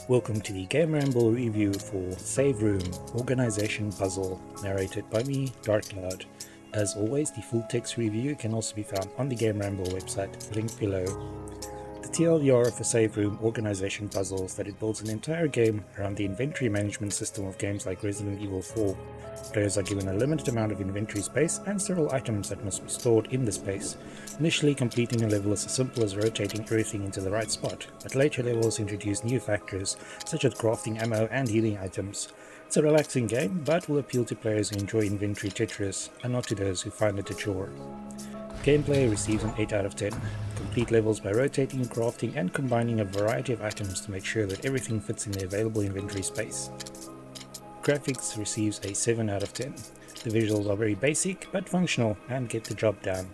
Welcome to the GAMERamble review for Save Room Organization Puzzle, narrated by me, Darkcloud. As always, the full text review can also be found on the GAMERamble website, linked below. The TLDR for Save Room Organization Puzzle is that it builds an entire game around the inventory management system of games like Resident Evil 4. Players are given a limited amount of inventory space and several items that must be stored in the space. Initially, completing a level is as simple as rotating everything into the right spot, but later levels introduce new factors such as crafting ammo and healing items. It's a relaxing game, but will appeal to players who enjoy Inventory Tetris and not to those who find it a chore. Gameplay receives an 8 out of 10. Complete levels by rotating, crafting and combining a variety of items to make sure that everything fits in the available inventory space. Graphics receives a 7 out of 10. The visuals are very basic but functional and get the job done.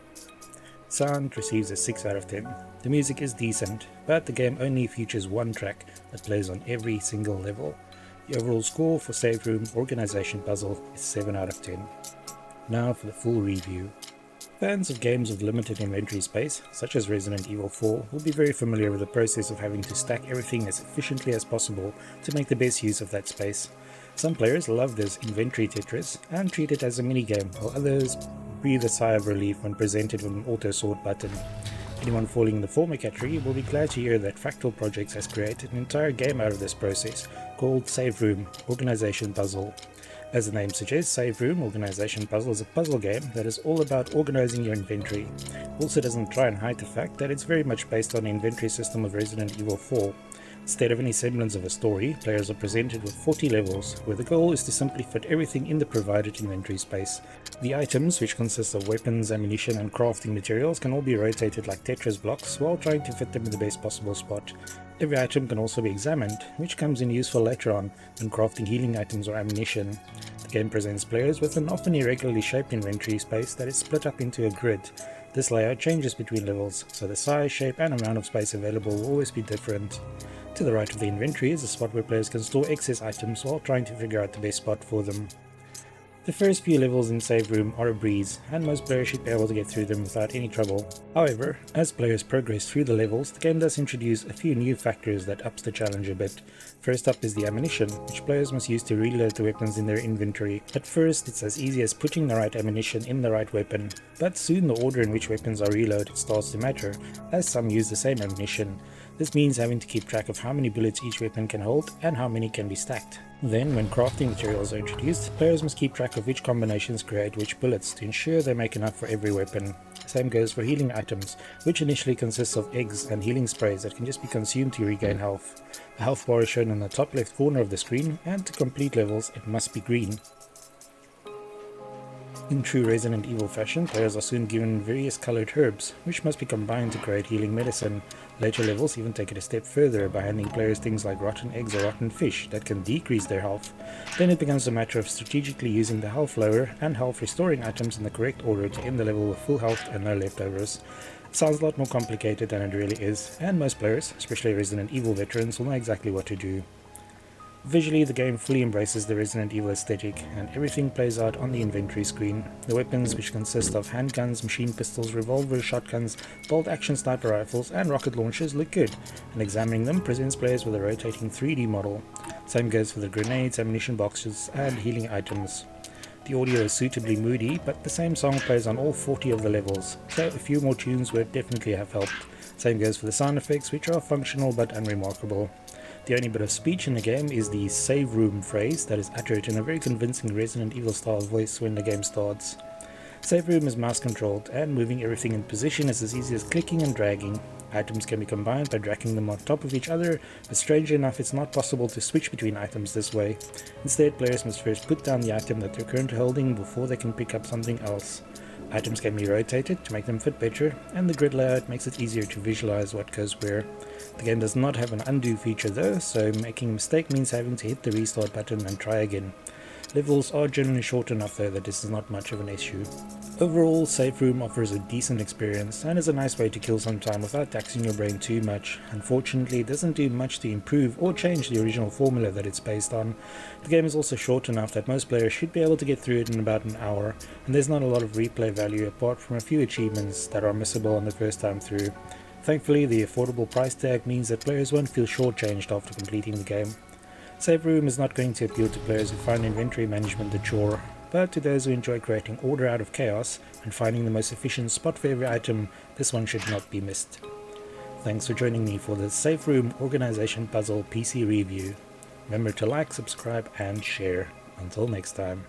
Sound receives a 6 out of 10. The music is decent, but the game only features one track that plays on every single level. The overall score for Save Room Organization Puzzle is 7 out of 10. Now for the full review. Fans of games with limited inventory space, such as Resident Evil 4, will be very familiar with the process of having to stack everything as efficiently as possible to make the best use of that space. Some players love this Inventory Tetris and treat it as a minigame, while others breathe a sigh of relief when presented with an auto-sort button. Anyone falling in the former category will be glad to hear that Fractal Projects has created an entire game out of this process, called Save Room Organization Puzzle. As the name suggests, Save Room Organization Puzzle is a puzzle game that is all about organizing your inventory. It also doesn't try and hide the fact that it's very much based on the inventory system of Resident Evil 4. Instead of any semblance of a story, players are presented with 40 levels, where the goal is to simply fit everything in the provided inventory space. The items, which consist of weapons, ammunition and crafting materials, can all be rotated like Tetris blocks while trying to fit them in the best possible spot. Every item can also be examined, which comes in useful later on when crafting healing items or ammunition. The game presents players with an often irregularly shaped inventory space that is split up into a grid. This layout changes between levels, so the size, shape and amount of space available will always be different. To the right of the inventory is a spot where players can store excess items while trying to figure out the best spot for them. The first few levels in Save Room are a breeze, and most players should be able to get through them without any trouble. However, as players progress through the levels, the game does introduce a few new factors that ups the challenge a bit. First up is the ammunition, which players must use to reload the weapons in their inventory. At first, it's as easy as putting the right ammunition in the right weapon, but soon the order in which weapons are reloaded starts to matter, as some use the same ammunition. This means having to keep track of how many bullets each weapon can hold and how many can be stacked. Then, when crafting materials are introduced, players must keep track of which combinations create which bullets to ensure they make enough for every weapon. Same goes for healing items, which initially consists of eggs and healing sprays that can just be consumed to regain health. The health bar is shown in the top left corner of the screen, and to complete levels it must be green. In true Resident Evil fashion, players are soon given various coloured herbs, which must be combined to create healing medicine. Later levels even take it a step further by handing players things like rotten eggs or rotten fish that can decrease their health. Then it becomes a matter of strategically using the health lower and health restoring items in the correct order to end the level with full health and no leftovers. It sounds a lot more complicated than it really is, and most players, especially Resident Evil veterans, will know exactly what to do. Visually, the game fully embraces the Resident Evil aesthetic, and everything plays out on the inventory screen. The weapons, which consist of handguns, machine pistols, revolvers, shotguns, bolt-action sniper rifles and rocket launchers, look good, and examining them presents players with a rotating 3D model. Same goes for the grenades, ammunition boxes and healing items. The audio is suitably moody, but the same song plays on all 40 of the levels, so a few more tunes would definitely have helped. Same goes for the sound effects, which are functional but unremarkable. The only bit of speech in the game is the save room phrase that is uttered in a very convincing Resident Evil style voice when the game starts. Save room is mouse controlled, and moving everything in position is as easy as clicking and dragging. Items can be combined by dragging them on top of each other, but strangely enough it's not possible to switch between items this way. Instead, players must first put down the item that they're currently holding before they can pick up something else. Items can be rotated to make them fit better, and the grid layout makes it easier to visualize what goes where. The game does not have an undo feature though, so making a mistake means having to hit the restart button and try again. Levels are generally short enough though that this is not much of an issue. Overall, Save Room offers a decent experience and is a nice way to kill some time without taxing your brain too much. Unfortunately, it doesn't do much to improve or change the original formula that it's based on. The game is also short enough that most players should be able to get through it in about an hour, and there's not a lot of replay value apart from a few achievements that are missable on the first time through. Thankfully, the affordable price tag means that players won't feel shortchanged after completing the game. Save Room is not going to appeal to players who find inventory management a chore, but to those who enjoy creating order out of chaos and finding the most efficient spot for every item, this one should not be missed. Thanks for joining me for the Save Room Organization Puzzle PC review. Remember to like, subscribe and share. Until next time.